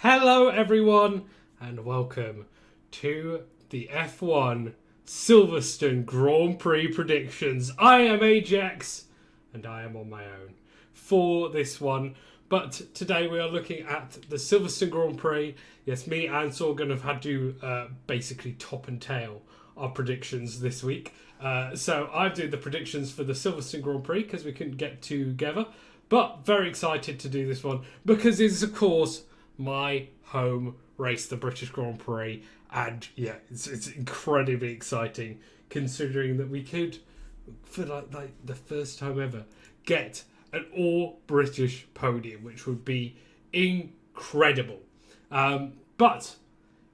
Hello everyone and welcome to the F1 Silverstone Grand Prix predictions. I am Ajax and I am on my own for this one. But today we are looking at the Silverstone Grand Prix. Yes, me and Sorgan have had to basically top and tail our predictions this week. So I've done the predictions for the Silverstone Grand Prix because we couldn't get together. But very excited to do this one because it is, of course, my home race, the British Grand Prix. And yeah, it's incredibly exciting considering that we could, for like the first time ever, get an all-British podium, which would be incredible. But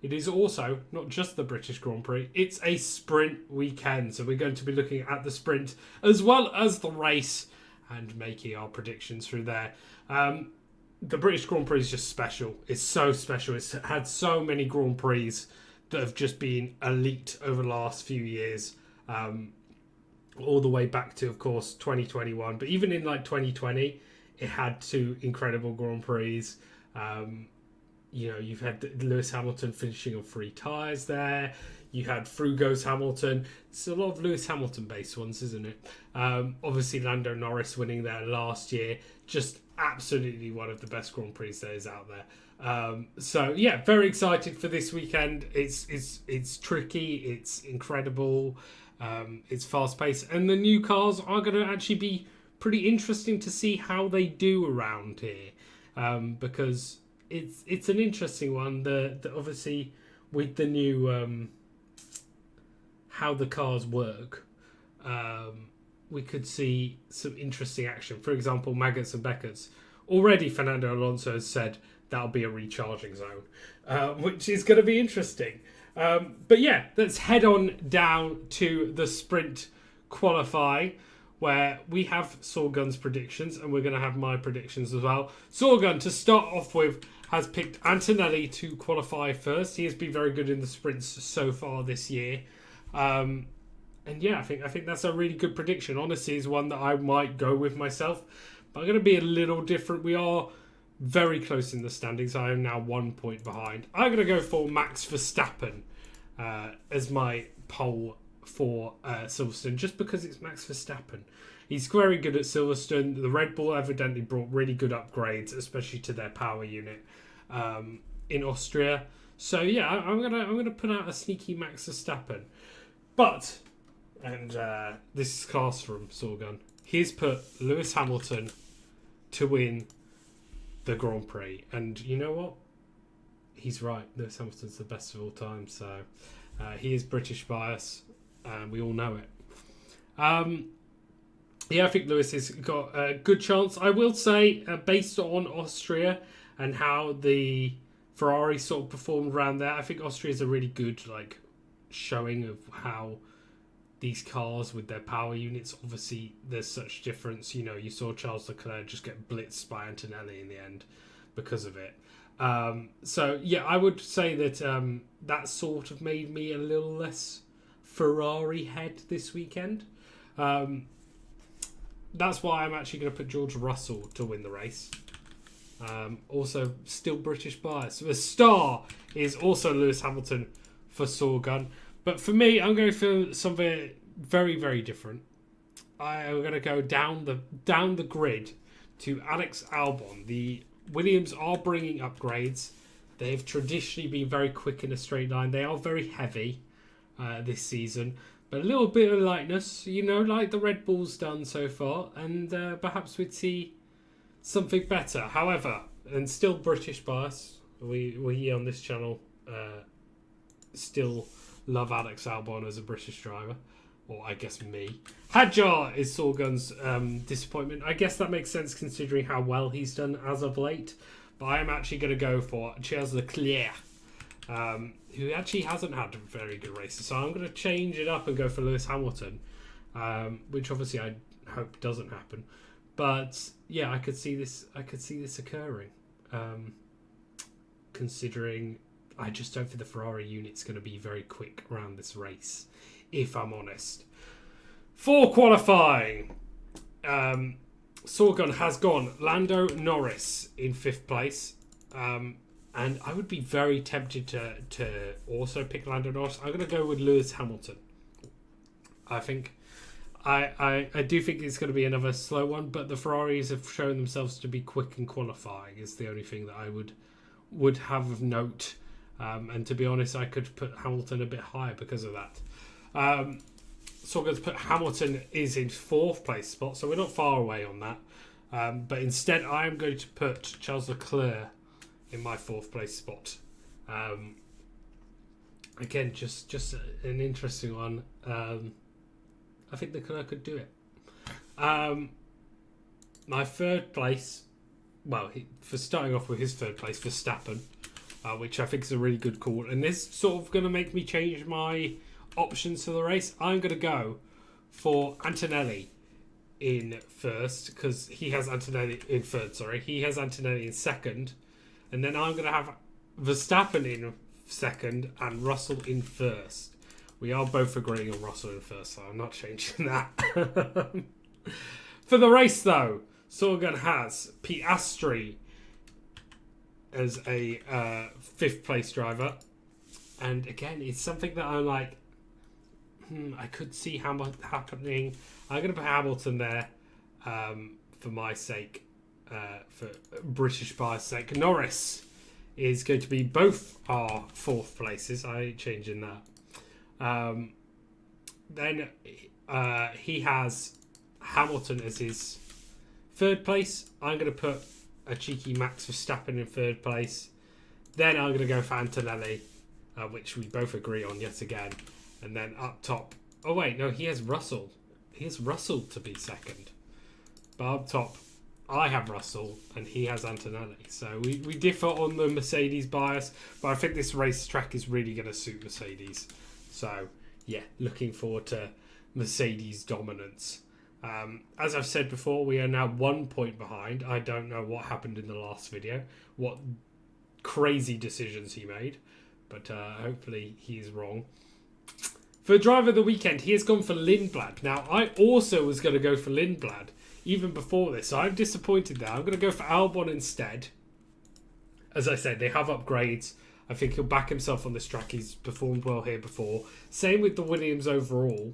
it is also not just the British Grand Prix, it's a sprint weekend. So we're going to be looking at the sprint as well as the race and making our predictions through there. The British Grand Prix is just special. It's so special. It's had so many Grand Prix that have just been elite over the last few years. All the way back to, of course, 2021. But even in like 2020, it had two incredible Grand Prix. You've had Lewis Hamilton finishing on 3 tyres there. You had Frugo's Hamilton. It's a lot of Lewis Hamilton-based ones, isn't it? Obviously, Lando Norris winning there last year. Just absolutely one of the best Grand Prix there is out there. So, yeah, very excited for this weekend. It's tricky. It's incredible. It's fast-paced. And the new cars are going to actually be pretty interesting to see how they do around here. Because it's an interesting one. The obviously, with the new... how the cars work, we could see some interesting action. For example, Maggots and Beckett's. Already Fernando Alonso has said that'll be a recharging zone, which is going to be interesting. But yeah, let's head on down to the sprint qualifying, where we have Sorgun's predictions, and we're going to have my predictions as well. Sorgun, to start off with, has picked Antonelli to qualify first. He has been very good in the sprints so far this year. And yeah, I think that's a really good prediction. Honestly, is one that I might go with myself. But I'm going to be a little different. We are very close in the standings. I am now 1 point behind. I'm going to go for Max Verstappen as my pole for Silverstone, just because it's Max Verstappen. He's very good at Silverstone. The Red Bull evidently brought really good upgrades, especially to their power unit in Austria. So yeah, I'm gonna put out a sneaky Max Verstappen. But, and this is class from Sorgun, he's put Lewis Hamilton to win the Grand Prix. And you know what? He's right. Lewis Hamilton's the best of all time. So he is British bias. And we all know it. Yeah, I think Lewis has got a good chance. I will say, based on Austria and how the Ferrari sort of performed around there, I think Austria is a really good showing of how these cars with their power units, obviously there's such difference. You saw Charles Leclerc just get blitzed by Antonelli in the end because of it. So yeah, I would say that that sort of made me a little less Ferrari head this weekend. That's why I'm actually going to put George Russell to win the race. Also, still British bias. The star is also Lewis Hamilton for Sorgun. But for me, I'm going for something very, very different. I'm going to go down the grid to Alex Albon. The Williams are bringing upgrades. They've traditionally been very quick in a straight line. They are very heavy this season. But a little bit of lightness, like the Red Bull's done so far. And perhaps we'd see something better. However, and still British bias, we on this channel still love Alex Albon as a British driver, or I guess me. Hadjar is Sorgun's disappointment. I guess that makes sense considering how well he's done as of late. But I am actually going to go for Charles Leclerc, who actually hasn't had very good races. So I'm going to change it up and go for Lewis Hamilton, which obviously I hope doesn't happen. But yeah, I could see this occurring, considering I just don't think the Ferrari unit's going to be very quick around this race, if I'm honest. For qualifying, Sorgun has gone Lando Norris in 5th place. And I would be very tempted to also pick Lando Norris. I'm going to go with Lewis Hamilton. I think I do think it's going to be another slow one, but the Ferraris have shown themselves to be quick in qualifying is the only thing that I would have of note. And to be honest, I could put Hamilton a bit higher because of that. So I'm going to put Hamilton is in 4th place spot, so we're not far away on that. But instead, I am going to put Charles Leclerc in my 4th place spot. Again, just an interesting one. I think Leclerc could do it. My 3rd place, well, for starting off with his 3rd place, Verstappen, which I think is a really good call. And this sort of going to make me change my options for the race. I'm going to go for Antonelli in 1st, because he has Antonelli in 3rd, sorry. He has Antonelli in 2nd. And then I'm going to have Verstappen in 2nd and Russell in 1st. We are both agreeing on Russell in 1st, so I'm not changing that. For the race, though, Sorgan has Piastri as a 5th place driver. And again, it's something that I'm like, I could see happening. I'm going to put Hamilton there for my sake. For British bias sake. Norris is going to be both our 4th places. I ain't changing that. Then he has Hamilton as his 3rd place. I'm going to put a cheeky Max Verstappen in 3rd place. Then I'm going to go for Antonelli, which we both agree on yet again. And then up top. Oh wait, no, he has Russell. He has Russell to be 2nd. But up top, I have Russell and he has Antonelli. So we differ on the Mercedes bias, but I think this racetrack is really going to suit Mercedes. So yeah, looking forward to Mercedes dominance. As I've said before, we are now 1 point behind. I don't know what happened in the last video, what crazy decisions he made, but hopefully he's wrong. For driver of the weekend, he has gone for Lindblad. Now, I also was going to go for Lindblad even before this, so I'm disappointed there. I'm going to go for Albon instead. As I said, they have upgrades. I think he'll back himself on this track. He's performed well here before. Same with the Williams overall.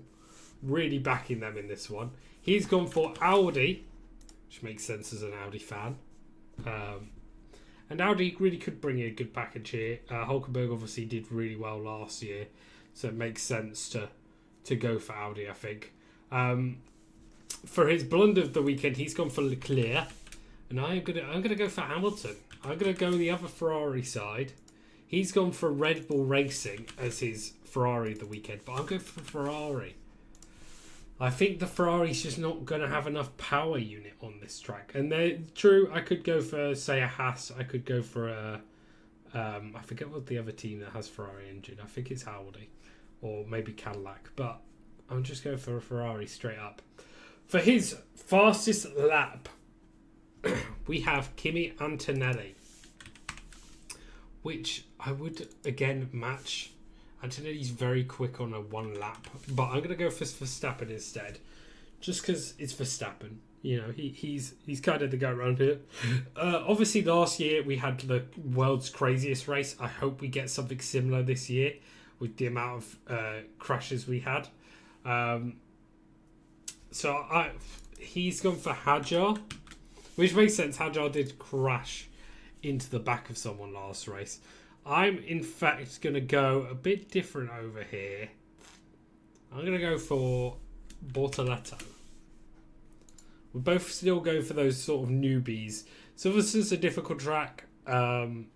Really backing them in this one. He's gone for Audi, which makes sense as an Audi fan. And Audi really could bring in a good package here. Hulkenberg obviously did really well last year, so it makes sense to go for Audi, I think. For his blunder of the weekend, he's gone for Leclerc, and I'm gonna go for Hamilton. I'm gonna go the other Ferrari side. He's gone for Red Bull Racing as his Ferrari of the weekend, but I'm going for Ferrari. I think the Ferrari's just not going to have enough power unit on this track. And true, I could go for, say, a Haas. I could go for a... I forget what the other team that has Ferrari engine. I think it's Audi. Or maybe Cadillac. But I'm just going for a Ferrari straight up. For his fastest lap, we have Kimi Antonelli. Which I would, again, match. Antonelli's very quick on a 1 lap, but I'm going to go for Verstappen instead, just because it's Verstappen. You know, he's kind of the guy around here. Obviously, last year we had the world's craziest race. I hope we get something similar this year with the amount of crashes we had. He's gone for Hadjar, which makes sense. Hadjar did crash into the back of someone last race. I'm, in fact, going to go a bit different over here. I'm going to go for Bortoletto. We're both still going for those sort of newbies. So this is a difficult track. And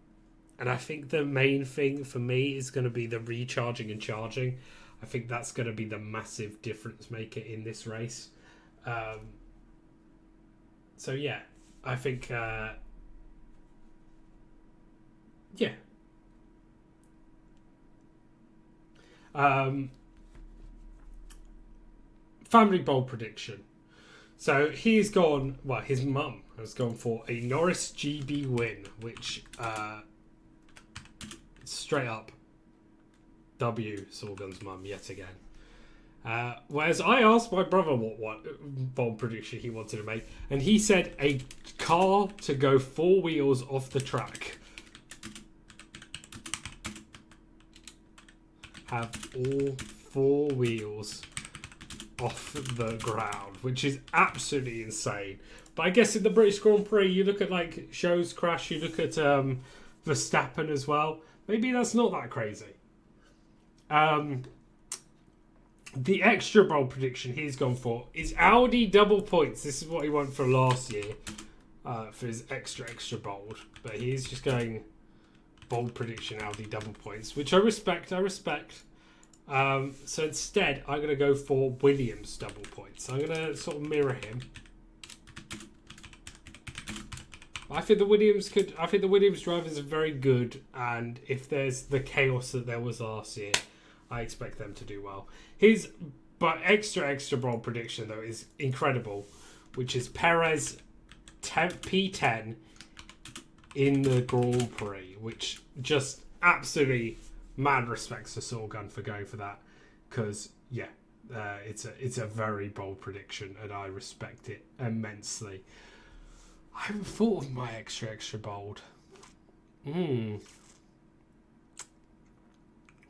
I think the main thing for me is going to be the recharging and charging. I think that's going to be the massive difference maker in this race. So, yeah. I think... yeah. Family bold prediction. So he's gone, well, his mum has gone for a Norris GB win, which straight up W Sorgan's mum yet again. Whereas I asked my brother what bold prediction he wanted to make, and he said a car to go 4 wheels off the track. have all 4 wheels off the ground, which is absolutely insane. But I guess in the British Grand Prix, you look at like Shows Crash, you look at Verstappen as well. Maybe that's not that crazy. The extra bold prediction he's gone for is Audi double points. This is what he went for last year for his extra bold. But he's just going bold prediction Audi double points, which I respect. So instead, I'm going to go for Williams double points. I'm going to sort of mirror him. I think the Williams drivers are very good, and if there's the chaos that there was last year, I expect them to do well. His extra bold prediction though is incredible, which is Perez P10 in the Grand Prix, which just absolutely mad respects to Sorgun for going for that, because it's a very bold prediction and I respect it immensely. I haven't thought of my extra bold.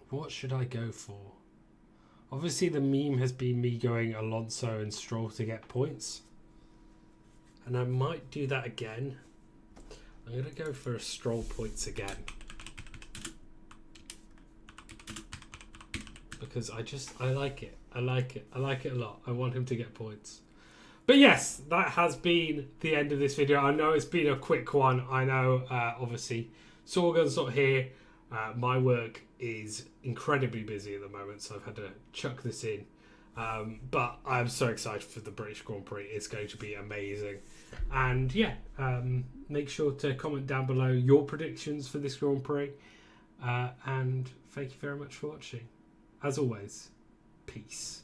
What should I go for? Obviously the meme has been me going Alonso and Stroll to get points, and I might do that again. I'm going to go for a Stroll points again, because I like it. I like it a lot. I want him to get points. But yes, that has been the end of this video. I know it's been a quick one. I know, obviously, Sorgan's not here. My work is incredibly busy at the moment, so I've had to chuck this in. But I'm so excited for the British Grand Prix. It's going to be amazing. And yeah, make sure to comment down below your predictions for this Grand Prix. And thank you very much for watching. As always, peace.